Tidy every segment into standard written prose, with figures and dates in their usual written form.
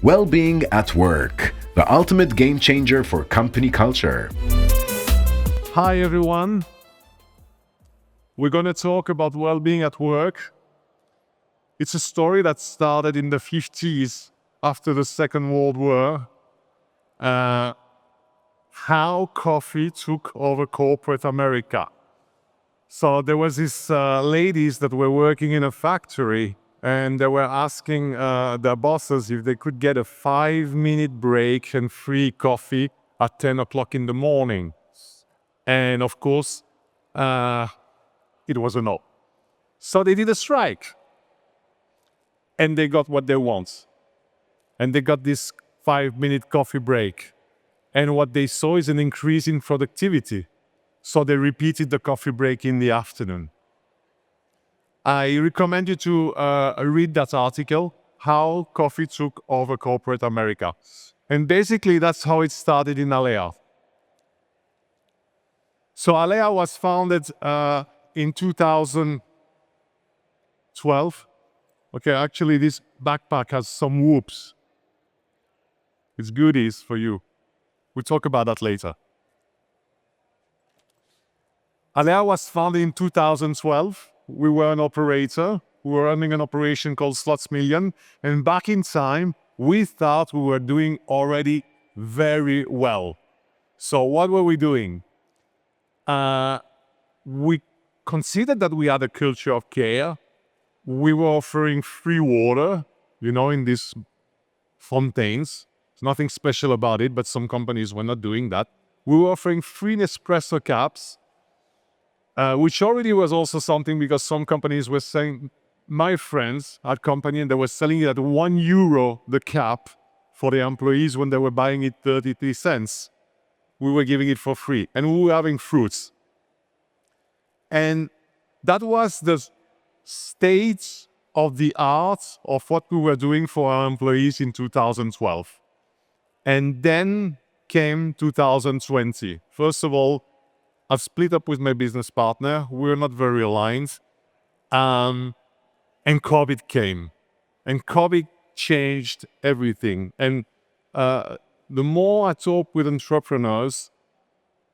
Wellbeing at Work, the ultimate game changer for company culture. Hi everyone. We're going to talk about well-being at work. It's a story that started in the 50s after the Second World War. How coffee took over corporate America. So there was these ladies that were working in a factory, and they were asking their bosses if they could get a 5-minute break and free coffee at 10 o'clock in the morning. And of course, it was a no. So they did a strike. And they got what they want. And they got this 5-minute coffee break. And what they saw is an increase in productivity. So they repeated the coffee break in the afternoon. I recommend you to read that article, How Coffee Took Over Corporate America. And basically, that's how it started in Alea. So Alea was founded in 2012. Okay, actually, this backpack has some whoops. It's goodies for you. We'll talk about that later. Alea was founded in 2012. We were an operator. We were running an operation called Slots Million. And back in time, we thought we were doing already very well. So what were we doing? We considered that we had a culture of care. We were offering free water, in these fountains. There's nothing special about it, but some companies were not doing that. We were offering free Nespresso caps, which already was also something because some companies were saying, my friends had company and they were selling it at €1 the cap for the employees when they were buying it 33 cents. We were giving it for free and we were having fruits. And that was the state of the art of what we were doing for our employees in 2012. And then came 2020. First of all, I've split up with my business partner. We're not very aligned. And COVID came. And COVID changed everything. And the more I talk with entrepreneurs,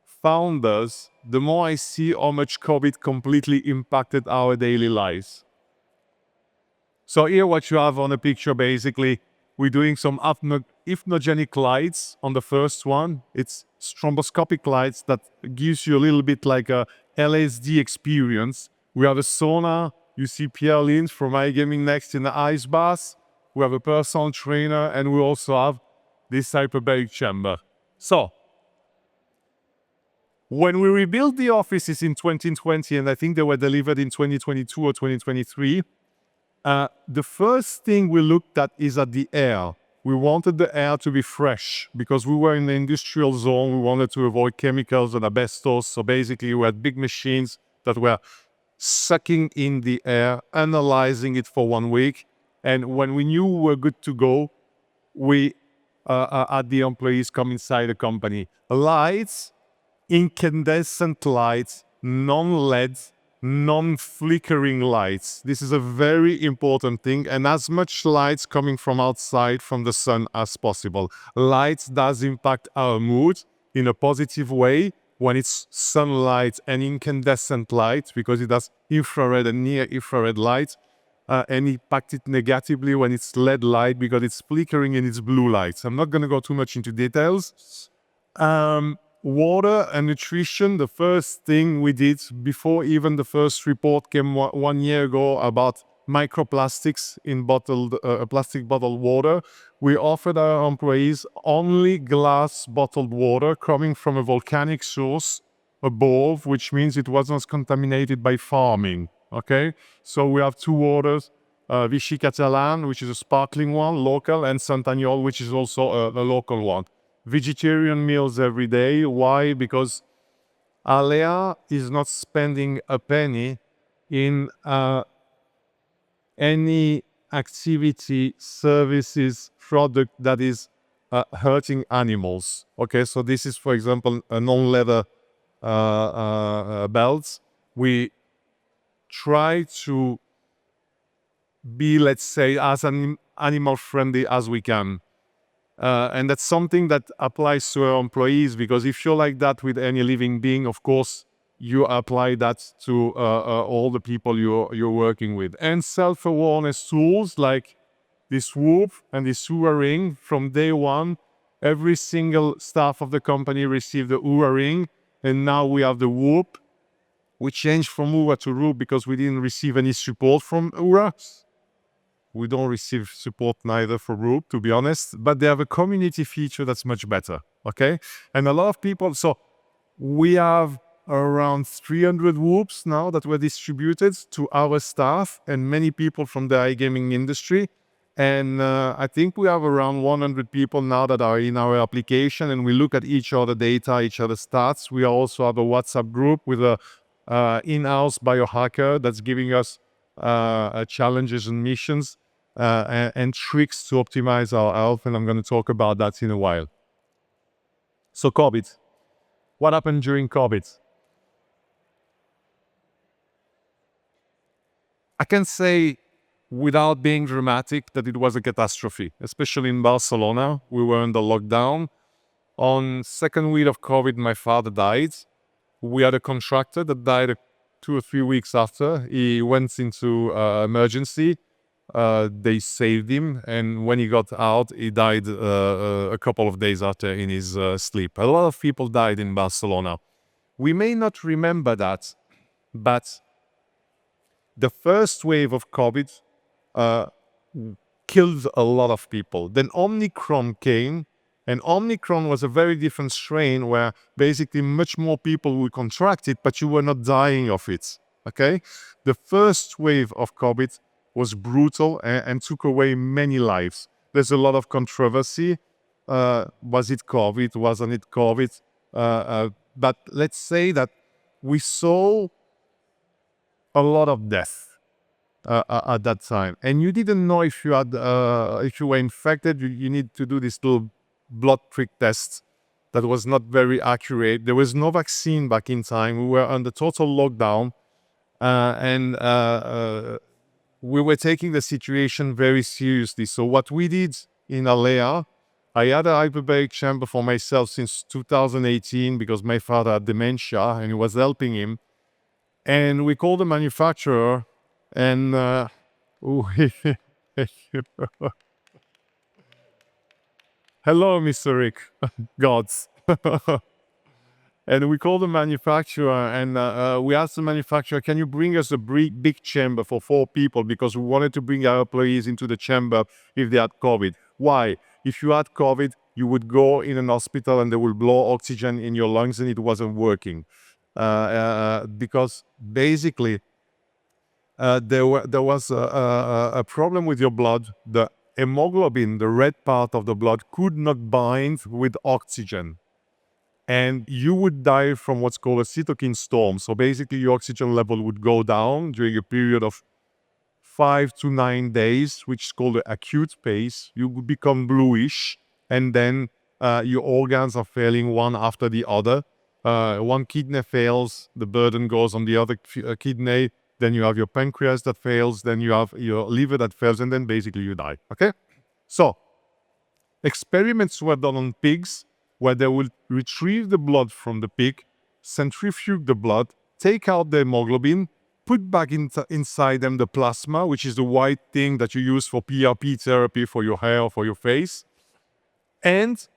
founders, the more I see how much COVID completely impacted our daily lives. So here what you have on the picture, basically, we're doing some hypnogenic lights on the first one. It's stroboscopic lights that gives you a little bit like a LSD experience. We have a sauna. You see Pierre Lynch from iGaming next in the ice bath. We have a personal trainer, and we also have this hyperbaric chamber. So, when we rebuilt the offices in 2020, and I think they were delivered in 2022 or 2023, the first thing we looked at is at the air. We wanted the air to be fresh because we were in the industrial zone. We wanted to avoid chemicals and asbestos. So basically, we had big machines that were sucking in the air, analyzing it for 1 week. And when we knew we were good to go, we had the employees come inside the company. Lights, incandescent lights, non-LED, non-flickering lights. This is a very important thing, and as much lights coming from outside from the sun as possible. Light does impact our mood in a positive way when it's sunlight and incandescent light, because it has infrared and near infrared light, and impact it negatively when it's LED light because it's flickering and it's blue light. I'm not going to go too much into details. Water and nutrition, the first thing we did before even the first report came 1 year ago about microplastics in plastic bottled water, we offered our employees only glass bottled water coming from a volcanic source above, which means it wasn't contaminated by farming. Okay, so we have 2 waters, Vichy Catalan, which is a sparkling one, local, and Sant'Agnol, which is also a local one. Vegetarian meals every day. Why? Because Alea is not spending a penny in any activity, services, product that is hurting animals. Okay, so this is, for example, a non-leather belts. We try to be, let's say, as animal friendly as we can. And that's something that applies to our employees, because if you're like that with any living being, of course, you apply that to all the people you're working with. And self-awareness tools like this Whoop and this Oura Ring. From day one, every single staff of the company received the Oura Ring, and now we have the Whoop. We changed from Oura to Whoop because we didn't receive any support from Oura. We don't receive support neither for Whoop, to be honest, but they have a community feature that's much better, okay? And a lot of people, so we have around 300 Whoops now that were distributed to our staff and many people from the iGaming industry. And I think we have around 100 people now that are in our application, and we look at each other data, each other stats. We also have a WhatsApp group with a in-house biohacker that's giving us challenges and missions and tricks to optimize our health, and I'm going to talk about that in a while. So COVID. What happened during COVID? I can say, without being dramatic, that it was a catastrophe, especially in Barcelona. We were under lockdown. On second week of COVID, my father died. We had a contractor that died 2 or 3 weeks after. He went into emergency. They saved him, and when he got out, he died a couple of days after in his sleep. A lot of people died in Barcelona. We may not remember that, but the first wave of COVID killed a lot of people. Then Omicron came, and Omicron was a very different strain where basically much more people would contract it, but you were not dying of it, okay? The first wave of COVID was brutal and took away many lives. There's a lot of controversy. Was it COVID? Wasn't it COVID? But let's say that we saw a lot of death at that time, and you didn't know if you had, if you were infected. You need to do this little blood prick test that was not very accurate. There was no vaccine back in time. We were under total lockdown, and we were taking the situation very seriously. So what we did in Alea, I had a hyperbaric chamber for myself since 2018 because my father had dementia and it was helping him. And we called the manufacturer and hello, Mr. Rick, gods. And we called the manufacturer and we asked the manufacturer, can you bring us a big chamber for 4 people? Because we wanted to bring our employees into the chamber if they had COVID. Why? If you had COVID, you would go in an hospital and they will blow oxygen in your lungs and it wasn't working. Because basically there was a problem with your blood. The hemoglobin, the red part of the blood, could not bind with oxygen. And you would die from what's called a cytokine storm. So basically your oxygen level would go down during a period of 5 to 9 days, which is called the acute phase. You would become bluish, and then your organs are failing one after the other. One kidney fails, the burden goes on the other kidney, then you have your pancreas that fails, then you have your liver that fails, and then basically you die, okay? So, experiments were done on pigs, where they will retrieve the blood from the pig, centrifuge the blood, take out the hemoglobin, put back inside them the plasma, which is the white thing that you use for PRP therapy for your hair or for your face, and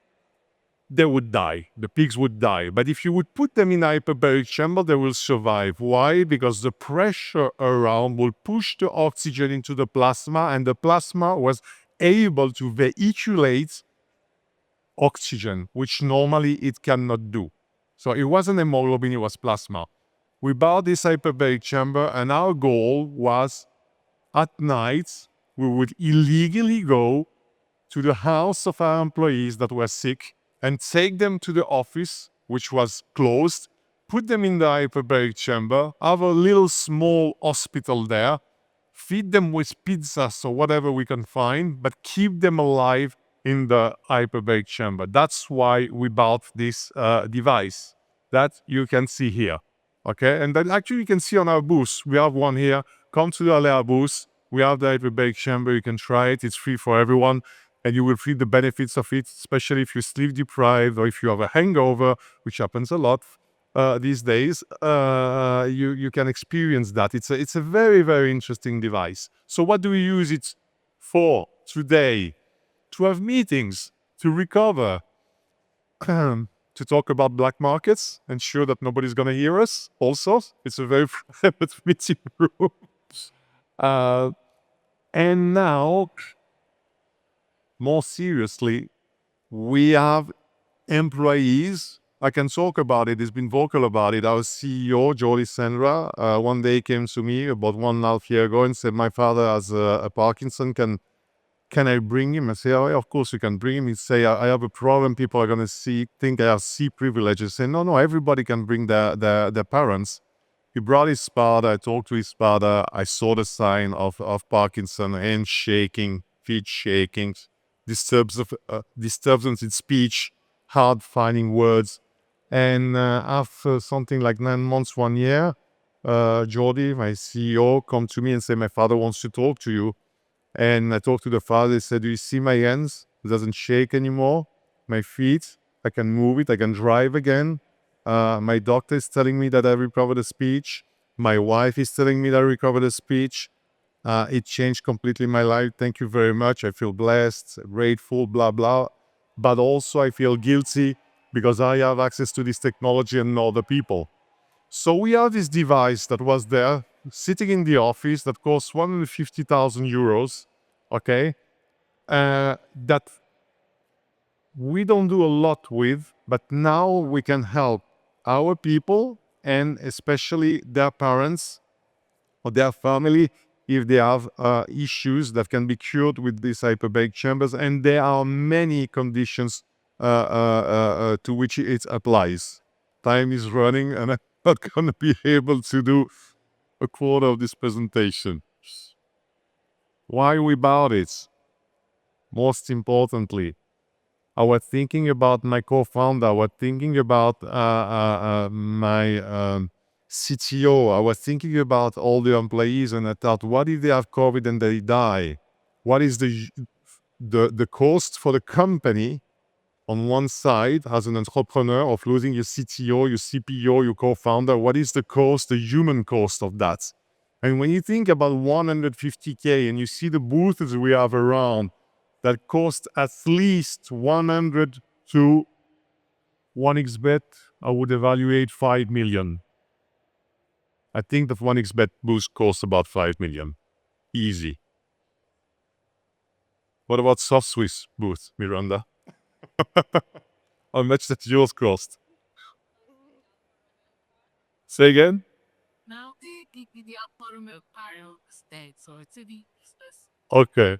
they would die. The pigs would die. But if you would put them in a hyperbaric chamber, they will survive. Why? Because the pressure around will push the oxygen into the plasma, and the plasma was able to vehiculate oxygen, which normally it cannot do. So it wasn't hemoglobin, it was plasma. We bought this hyperbaric chamber, and our goal was, at night, we would illegally go to the house of our employees that were sick and take them to the office, which was closed, put them in the hyperbaric chamber, have a little small hospital there, feed them with pizzas or whatever we can find, but keep them alive in the hyperbaric chamber. That's why we bought this device that you can see here, okay? And that actually you can see on our booth. We have one here. Come to the Alea booth. We have the hyperbaric chamber. You can try it. It's free for everyone. and you will feel the benefits of it, especially if you're sleep deprived or if you have a hangover, which happens a lot these days. You can experience that. It's a very, very interesting device. So what do we use it for today? To have meetings, to recover, to talk about black markets, ensure that nobody's going to hear us. Also, it's a very private meeting room. And now, more seriously, we have employees. I can talk about it. He's been vocal about it. Our CEO, Jordi Sandra, one day came to me about 1.5 years ago and said, "My father has a Parkinson. Can I bring him?" I say, "Oh, yeah, of course you can bring him." He say, I have a problem. People are going to think I have C privileges." I say, no, everybody can bring their parents. He brought his father. I talked to his father. I saw the sign of Parkinson, hand shaking, feet shaking, disturbance in speech, hard finding words. And after something like 9 months, 1 year, Jordi, my CEO, come to me and say, "My father wants to talk to you." And I talked to the father. He said, "Do you see my hands? It doesn't shake anymore. My feet, I can move it. I can drive again. My doctor is telling me that I recovered the speech. My wife is telling me that I recovered the speech. It changed completely my life. Thank you very much. I feel blessed, grateful, blah, blah. But also I feel guilty because I have access to this technology and not other people." So we have this device that was there, sitting in the office, that costs 150,000 euros, okay? That we don't do a lot with, but now we can help our people and especially their parents or their family if they have issues that can be cured with these hyperbaric chambers. And there are many conditions to which it applies. Time is running and I'm not going to be able to do a quarter of this presentation. Why we bought it? Most importantly, I was thinking about my co-founder. I was thinking about my CTO. I was thinking about all the employees, and I thought, what if they have COVID and they die? What is the cost for the company on one side as an entrepreneur of losing your CTO, your CPO, your co-founder? What is the cost, the human cost of that? And when you think about 150K and you see the booths we have around that cost at least 100 to 1xbet, I would evaluate 5 million. I think that 1xbet booth costs about 5 million. Easy. What about Soft Swiss booth, Miranda? How much that yours cost? Say again? Now the upper parallel state, so it's a Okay.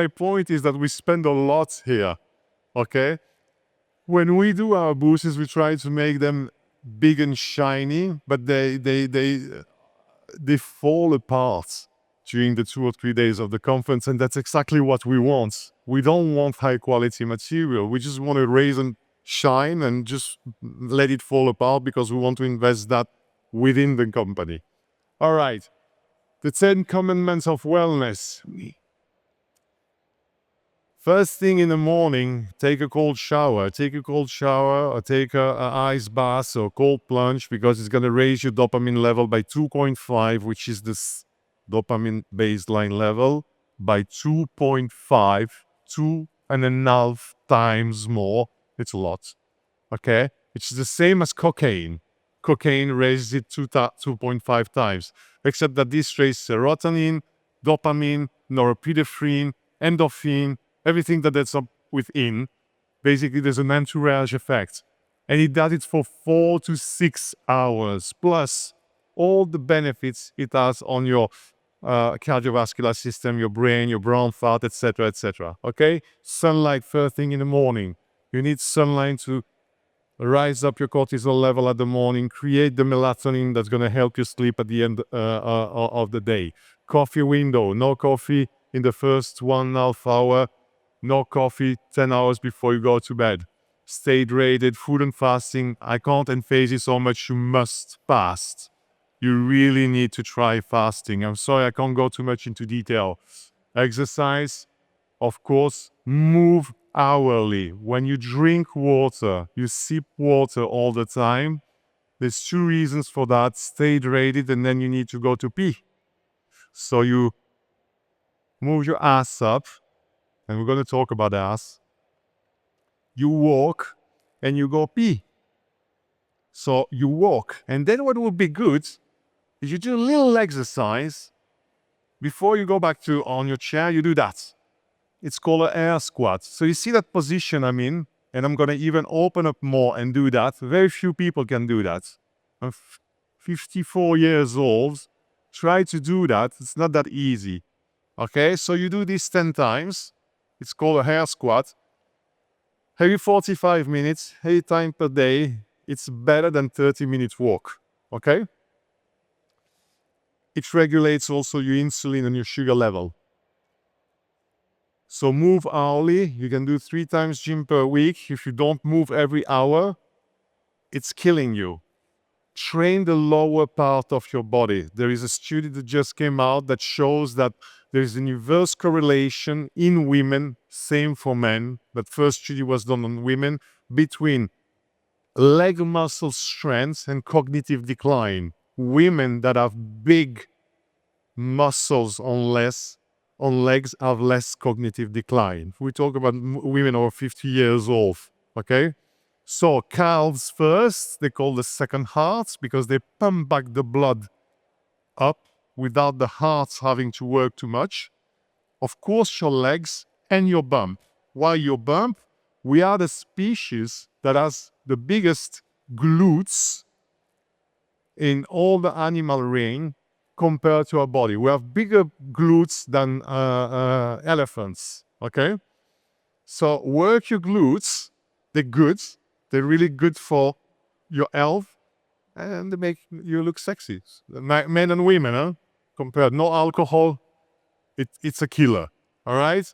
My point is that we spend a lot here, okay? When we do our booths, we try to make them big and shiny, but they fall apart during the 2 or 3 days of the conference, and that's exactly what we want. We don't want high quality material. We just want to raise and shine and just let it fall apart because we want to invest that within the company. All right. The 10 commandments of wellness. First thing in the morning, take a cold shower. Take a cold shower or take a ice bath or cold plunge because it's going to raise your dopamine level by 2.5, which is this dopamine baseline level, by 2.5, 2.5 times more. It's a lot. Okay? It's the same as cocaine. Cocaine raises it 2.5 times, except that this raises serotonin, dopamine, norepinephrine, endorphin, everything that's up within. Basically, there's an entourage effect. And it does it for 4 to 6 hours, plus all the benefits it has on your cardiovascular system, your brain, your brown fat, etc., etc. Okay? Sunlight first thing in the morning. You need sunlight to rise up your cortisol level at the morning, create the melatonin that's going to help you sleep at the end of the day. Coffee window, no coffee in the first 1.5 hour, no coffee 10 hours before you go to bed. Stay hydrated, food and fasting. I can't emphasize it so much, you must fast. You really need to try fasting. I'm sorry, I can't go too much into detail. Exercise, of course, move hourly. When you drink water, you sip water all the time. There's 2 reasons for that. Stay hydrated, and then you need to go to pee. So you move your ass up, and we're going to talk about ass. You walk, and you go pee. So you walk. And then what would be good is you do a little exercise. Before you go back to on your chair, you do that. It's called an air squat. So you see that position I'm in, and I'm going to even open up more and do that. Very few people can do that. I'm 54 years old. Try to do that. It's not that easy. Okay, so you do this 10 times. It's called a air squat. Every 45 minutes, 8 times per day. It's better than 30-minute walk. Okay? It regulates also your insulin and your sugar level. So move hourly. You can do 3 times gym per week. If you don't move every hour, it's killing you. Train the lower part of your body. There is a study that just came out that shows that there is an inverse correlation in women, same for men, but first study was done on women, between leg muscle strength and cognitive decline. Women that have big muscles on legs have less cognitive decline. We talk about women over 50 years old, okay? So calves first, they call the second hearts because they pump back the blood up without the hearts having to work too much. Of course, your legs and your bump. Why your bump? We are the species that has the biggest glutes in all the animal range compared to our body. We have bigger glutes than elephants, okay? So work your glutes. They're good. They're really good for your health, and they make you look sexy. Men and women, huh? Compared. No alcohol. It's a killer, all right?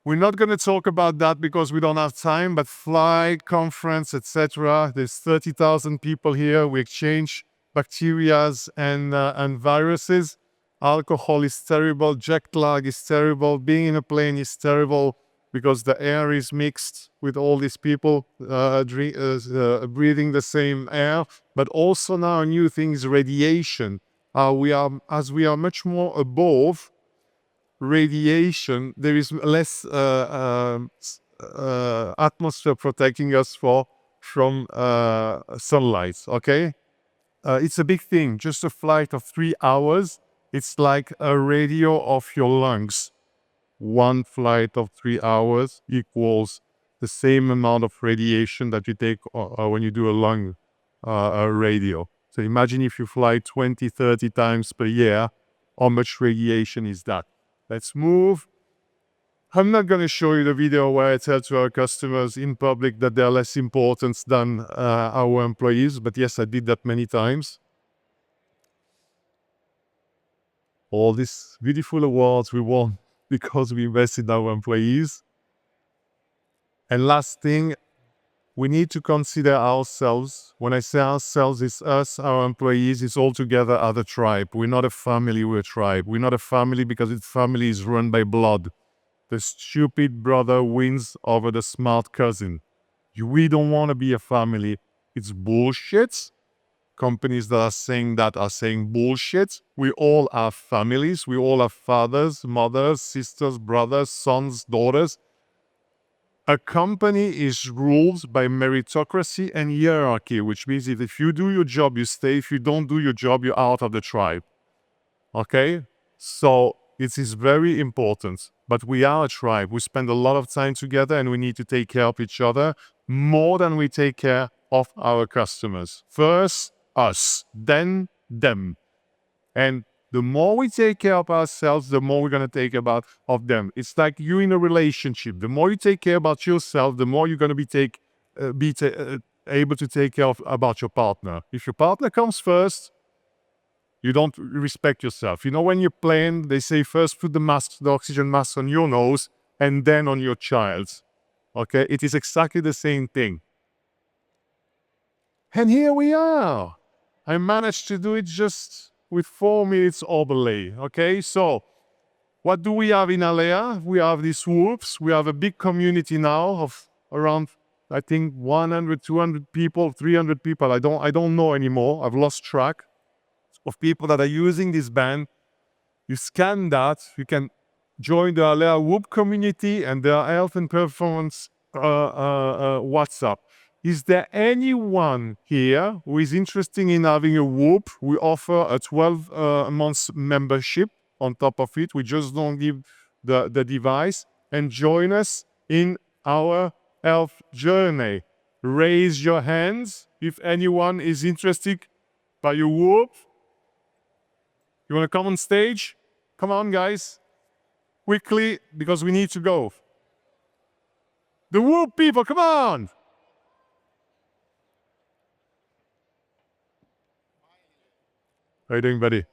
We're not going to talk about that because we don't have time, but fly, conference, etc. There's 30,000 people here. We exchange bacteria and viruses. Alcohol is terrible. Jet lag is terrible. Being in a plane is terrible because the air is mixed with all these people breathing the same air. But also now a new thing is radiation. As we are much more above radiation, there is less atmosphere protecting us from sunlight, okay? It's a big thing. Just a flight of 3 hours, it's like a radio of your lungs. One flight of 3 hours equals the same amount of radiation that you take when you do a lung radio. So imagine if you fly 20, 30 times per year, how much radiation is that? Let's move. I'm not going to show you the video where I tell to our customers in public that they're less important than our employees, but yes, I did that many times. All these beautiful awards we won because we invested in our employees. And last thing, we need to consider ourselves. When I say ourselves, it's us, our employees, it's all together as a tribe. We're not a family, we're a tribe. We're not a family because the family is run by blood. The stupid brother wins over the smart cousin. We don't want to be a family. It's bullshit. Companies that are saying bullshit. We all have families. We all have fathers, mothers, sisters, brothers, sons, daughters. A company is ruled by meritocracy and hierarchy, which means that if you do your job, you stay. If you don't do your job, you're out of the tribe. Okay? So it is very important. But we are a tribe. We spend a lot of time together and we need to take care of each other more than we take care of our customers. First, us, then them. And the more we take care of ourselves, the more we're going to take care of them. It's like you in a relationship. The more you take care about yourself, the more you're going to be able to take care about your partner. If your partner comes first, you don't respect yourself. You know, when you're playing, they say first put the oxygen mask on your nose and then on your child's. Okay? It is exactly the same thing. And here we are. I managed to do it just with 4 minutes overlay. Okay? So What do we have in Alea? We have these whoops. We have a big community now of around, I think, 100, 200 people, 300 people. I don't know anymore. I've lost track of people that are using this band. You scan that, you can join the Alea Whoop community and their health and performance WhatsApp. Is there anyone here who is interested in having a Whoop? We offer a 12 months membership on top of it. We just don't give the device. And join us in our health journey. Raise your hands if anyone is interested by your Whoop. You want to come on stage? Come on, guys. Quickly, because we need to go. The Whoop people, come on! How you doing, buddy?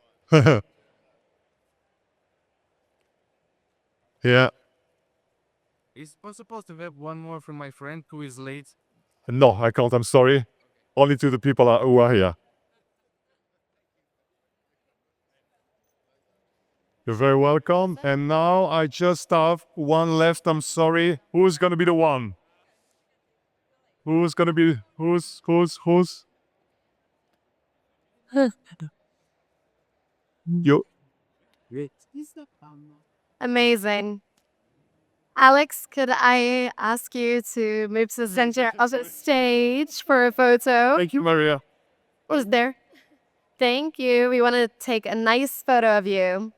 Yeah. Is it possible to have one more from my friend who is late? No, I can't. I'm sorry. Only to the people who are here. You're very welcome. And now I just have one left. I'm sorry. Who's gonna be the one? Who's gonna be? Who's? You. Amazing. Alex, could I ask you to move to the center of the stage for a photo? Thank you, Maria. Who's there? Thank you. We want to take a nice photo of you.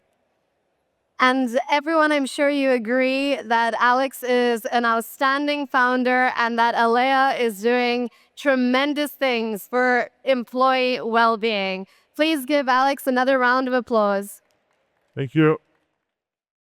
And everyone, I'm sure you agree that Alex is an outstanding founder and that Alea is doing tremendous things for employee well-being. Please give Alex another round of applause. Thank you.